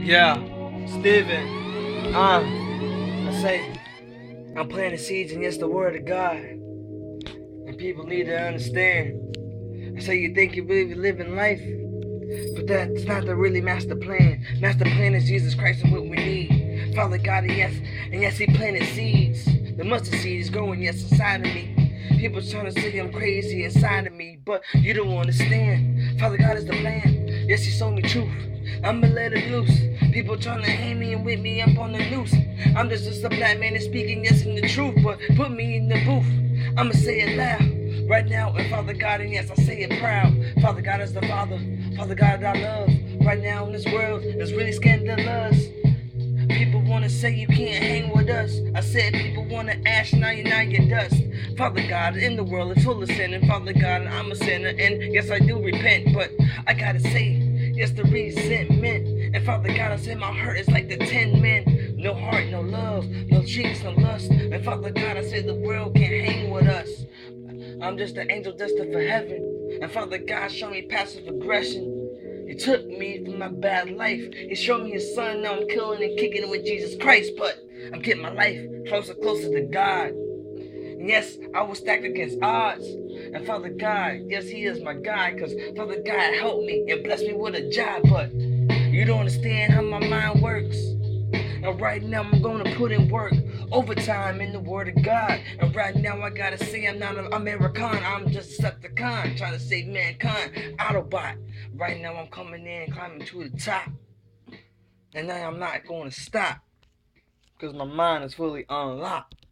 Yeah, Steven. I say, I'm planting seeds, and yes, the word of God. And people need to understand. I say, you think you really living life, but that's not the really master plan. Master plan is Jesus Christ and what we need. Father God, and yes, He planted seeds. The mustard seed is growing, yes, inside of me. People trying to say I'm crazy inside of me, but you don't understand. Father God is the plan. Yes, He showed me truth. I'ma let it loose. People trying to hang me and whip me up on the noose. I'm just a black man that's speaking yes in the truth, but put me in the booth. I'ma say it loud right now. And Father God, and yes, I say it proud. Father God is the Father. Father God that I love. Right now in this world, it's really scandalous. People wanna say you can't hang with us. I said people wanna ash, now you're dust. Father God, in the world it's full of sin, and Father God, I'm a sinner, and yes I do repent, but I gotta say, yes the resentment. And Father God, I said my heart is like the 10 men. No heart, no love, no cheeks, no lust. And Father God, I said the world can't hang with us. I'm just an angel destined for heaven. And Father God, show me passive aggression. He took me from my bad life. He showed me His son. Now I'm killing and kicking it with Jesus Christ. But I'm getting my life closer to God. And yes, I was stacked against odds. And Father God, yes, He is my God. Because Father God helped me and blessed me with a job. But you don't understand how my mind works. And right now I'm gonna put in work, overtime in the word of God. And right now I gotta say I'm not an American, I'm just a Decepticon, trying to save mankind, Autobot. Right now I'm coming in, climbing to the top. And now I'm not gonna stop, because my mind is fully unlocked.